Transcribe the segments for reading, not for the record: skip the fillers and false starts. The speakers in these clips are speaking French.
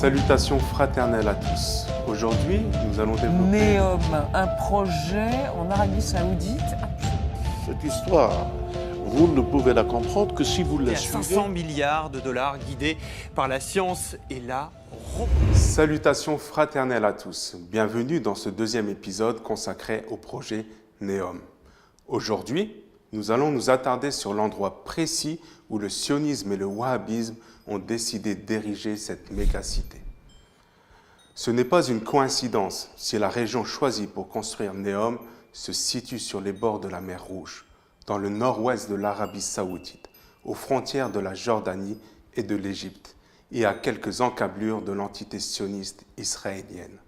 Salutations fraternelles à tous. Aujourd'hui, nous allons développer... Neom, un projet en Arabie Saoudite. Cette histoire, vous ne pouvez la comprendre que si vous la à suivez. 500 milliards de dollars guidés par la science et la Salutations fraternelles à tous. Bienvenue dans ce deuxième épisode consacré au projet Neom. Aujourd'hui, nous allons nous attarder sur l'endroit précis où le sionisme et le wahhabisme ont décidé d'ériger cette mégacité. Ce n'est pas une coïncidence si la région choisie pour construire Neom se situe sur les bords de la mer Rouge, dans le nord-ouest de l'Arabie Saoudite, aux frontières de la Jordanie et de l'Égypte, et à quelques encablures de l'entité sioniste israélienne.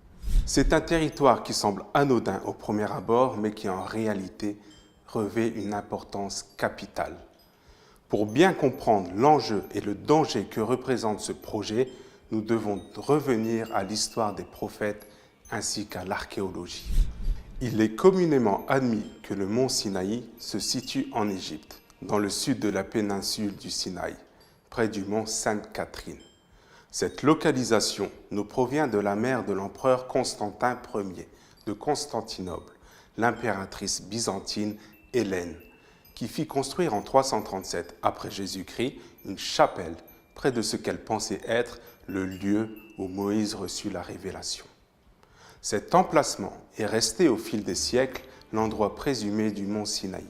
C'est un territoire qui semble anodin au premier abord, mais qui en réalité revêt une importance capitale. Pour bien comprendre l'enjeu et le danger que représente ce projet, nous devons revenir à l'histoire des prophètes ainsi qu'à l'archéologie. Il est communément admis que le mont Sinaï se situe en Égypte, dans le sud de la péninsule du Sinaï, près du mont Sainte-Catherine. Cette localisation nous provient de la mère de l'empereur Constantin Ier de Constantinople, l'impératrice byzantine Hélène, qui fit construire en 337 après Jésus-Christ une chapelle près de ce qu'elle pensait être le lieu où Moïse reçut la révélation. Cet emplacement est resté au fil des siècles l'endroit présumé du mont Sinaï.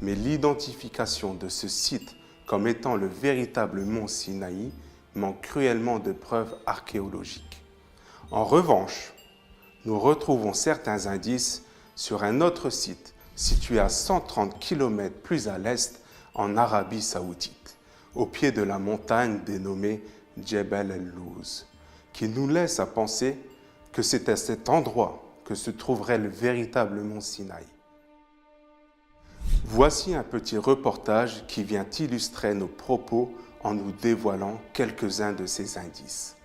Mais l'identification de ce site comme étant le véritable mont Sinaï manque cruellement de preuves archéologiques. En revanche, nous retrouvons certains indices sur un autre site situé à 130 km plus à l'est en Arabie Saoudite, au pied de la montagne dénommée Djebel el-Louz, qui nous laisse à penser que c'est à cet endroit que se trouverait le véritable mont Sinaï. Voici un petit reportage qui vient illustrer nos propos en nous dévoilant quelques-uns de ces indices.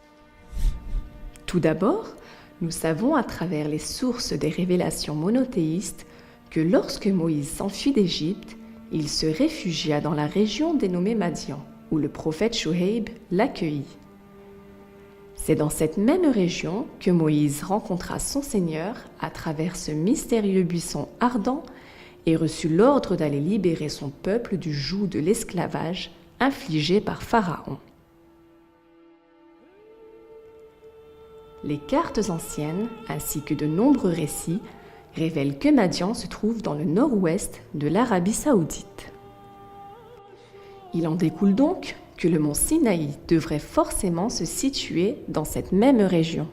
Tout d'abord, nous savons à travers les sources des révélations monothéistes que lorsque Moïse s'enfuit d'Égypte, il se réfugia dans la région dénommée Madian, où le prophète Chouaib l'accueillit. C'est dans cette même région que Moïse rencontra son Seigneur à travers ce mystérieux buisson ardent et reçut l'ordre d'aller libérer son peuple du joug de l'esclavage infligé par Pharaon. Les cartes anciennes, ainsi que de nombreux récits, révèlent que Madian se trouve dans le nord-ouest de l'Arabie Saoudite. Il en découle donc que le mont Sinaï devrait forcément se situer dans cette même région.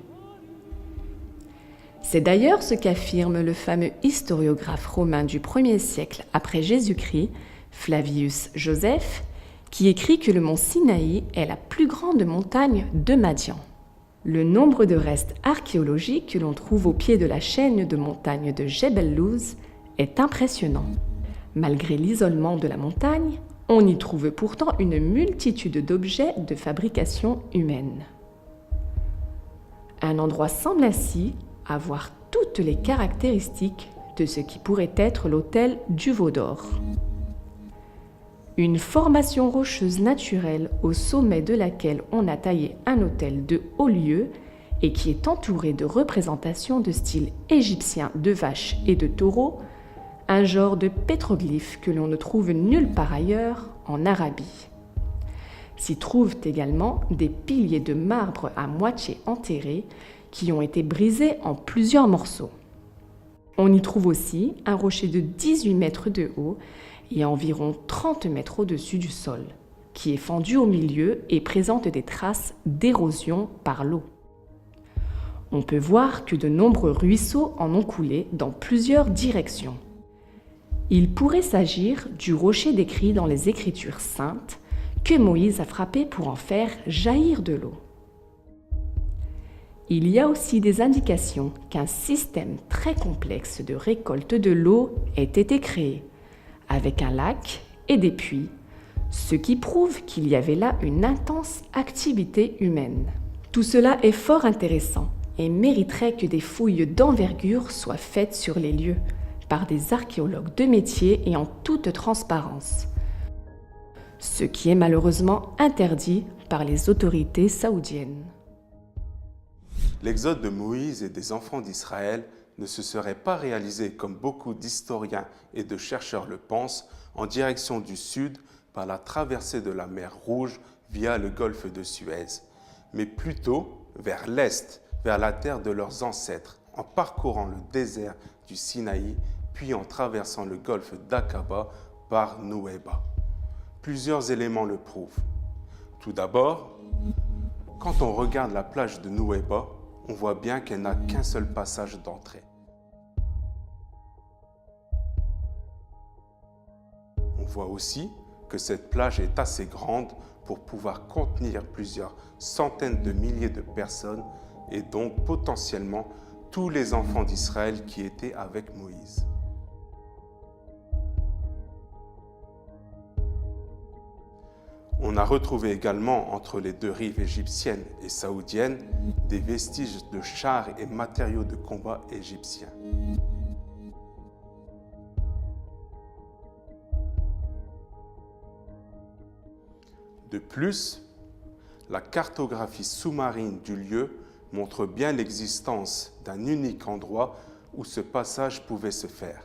C'est d'ailleurs ce qu'affirme le fameux historiographe romain du 1er siècle après Jésus-Christ, Flavius Joseph, qui écrit que le mont Sinaï est la plus grande montagne de Madian. Le nombre de restes archéologiques que l'on trouve au pied de la chaîne de montagnes de Djebel Louz est impressionnant. Malgré l'isolement de la montagne, on y trouve pourtant une multitude d'objets de fabrication humaine. Un endroit semble ainsi avoir toutes les caractéristiques de ce qui pourrait être l'autel du Veau d'Or. Une formation rocheuse naturelle au sommet de laquelle on a taillé un autel de haut lieu et qui est entouré de représentations de style égyptien de vaches et de taureaux, un genre de pétroglyphe que l'on ne trouve nulle part ailleurs en Arabie. S'y trouvent également des piliers de marbre à moitié enterrés qui ont été brisés en plusieurs morceaux. On y trouve aussi un rocher de 18 mètres de haut et environ 30 mètres au-dessus du sol, qui est fendu au milieu et présente des traces d'érosion par l'eau. On peut voir que de nombreux ruisseaux en ont coulé dans plusieurs directions. Il pourrait s'agir du rocher décrit dans les Écritures saintes que Moïse a frappé pour en faire jaillir de l'eau. Il y a aussi des indications qu'un système très complexe de récolte de l'eau ait été créé, avec un lac et des puits, ce qui prouve qu'il y avait là une intense activité humaine. Tout cela est fort intéressant et mériterait que des fouilles d'envergure soient faites sur les lieux par des archéologues de métier et en toute transparence, ce qui est malheureusement interdit par les autorités saoudiennes. l'exode de Moïse et des enfants d'Israël ne se serait pas réalisé, comme beaucoup d'historiens et de chercheurs le pensent, en direction du sud par la traversée de la mer Rouge via le golfe de Suez, mais plutôt vers l'est, vers la terre de leurs ancêtres, en parcourant le désert du Sinaï, puis en traversant le golfe d'Aqaba par Nouéba. Plusieurs éléments le prouvent. Tout d'abord, quand on regarde la plage de Nouéba, on voit bien qu'elle n'a qu'un seul passage d'entrée. On voit aussi que cette plage est assez grande pour pouvoir contenir plusieurs centaines de milliers de personnes et donc potentiellement tous les enfants d'Israël qui étaient avec Moïse. On a retrouvé également entre les deux rives égyptiennes et saoudiennes des vestiges de chars et matériaux de combat égyptiens. De plus, la cartographie sous-marine du lieu montre bien l'existence d'un unique endroit où ce passage pouvait se faire,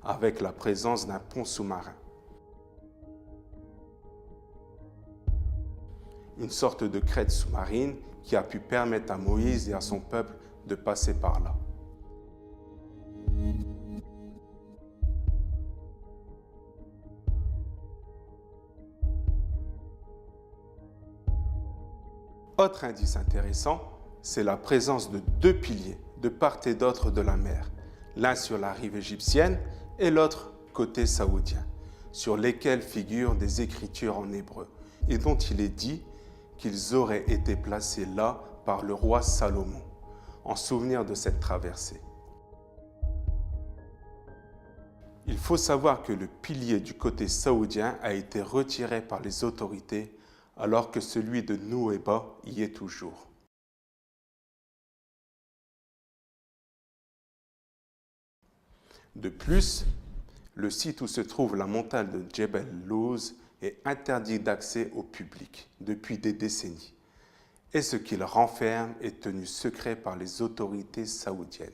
avec la présence d'un pont sous-marin. Une sorte de crête sous-marine qui a pu permettre à Moïse et à son peuple de passer par là. Autre indice intéressant, c'est la présence de deux piliers de part et d'autre de la mer, l'un sur la rive égyptienne et l'autre côté saoudien, sur lesquels figurent des écritures en hébreu et dont il est dit qu'ils auraient été placés là par le roi Salomon, en souvenir de cette traversée. Il faut savoir que le pilier du côté saoudien a été retiré par les autorités, alors que celui de Nouéba y est toujours. De plus, le site où se trouve la montagne de Djebel Louz est interdit d'accès au public depuis des décennies, et ce qu'il renferme est tenu secret par les autorités saoudiennes.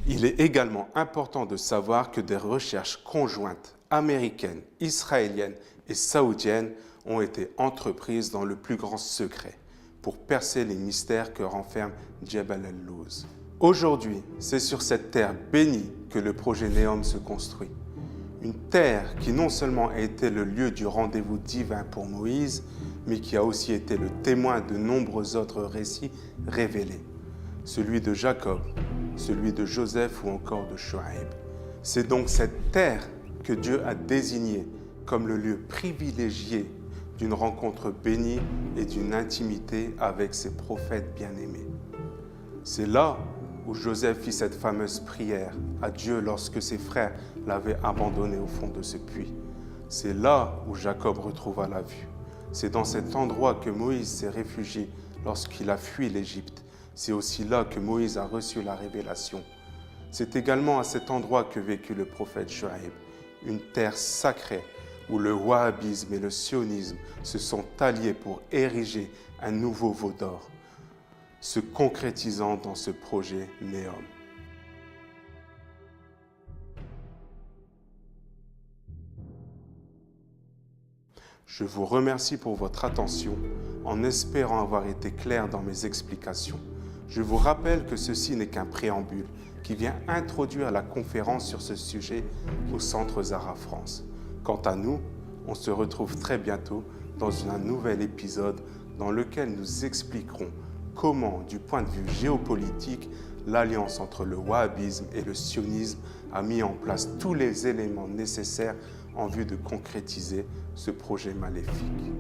Il est également important de savoir que des recherches conjointes américaines, israéliennes et saoudiennes ont été entreprises dans le plus grand secret pour percer les mystères que renferme Djebel el-Louz. Aujourd'hui, c'est sur cette terre bénie que le projet Neom se construit. Une terre qui non seulement a été le lieu du rendez-vous divin pour Moïse, mais qui a aussi été le témoin de nombreux autres récits révélés. Celui de Jacob, celui de Joseph ou encore de Shoaib. C'est donc cette terre que Dieu a désignée comme le lieu privilégié d'une rencontre bénie et d'une intimité avec ses prophètes bien-aimés. C'est là où Joseph fit cette fameuse prière à Dieu lorsque ses frères l'avaient abandonné au fond de ce puits. C'est là où Jacob retrouva la vue. C'est dans cet endroit que Moïse s'est réfugié lorsqu'il a fui l'Égypte. C'est aussi là que Moïse a reçu la révélation. C'est également à cet endroit que vécut le prophète Shoaib, une terre sacrée où le wahhabisme et le sionisme se sont alliés pour ériger un nouveau veau d'or, se concrétisant dans ce projet Neom. Je vous remercie pour votre attention, en espérant avoir été clair dans mes explications. Je vous rappelle que ceci n'est qu'un préambule qui vient introduire la conférence sur ce sujet au Centre Zara France. Quant à nous, on se retrouve très bientôt dans un nouvel épisode dans lequel nous expliquerons comment, du point de vue géopolitique, l'alliance entre le wahhabisme et le sionisme a mis en place tous les éléments nécessaires en vue de concrétiser ce projet maléfique.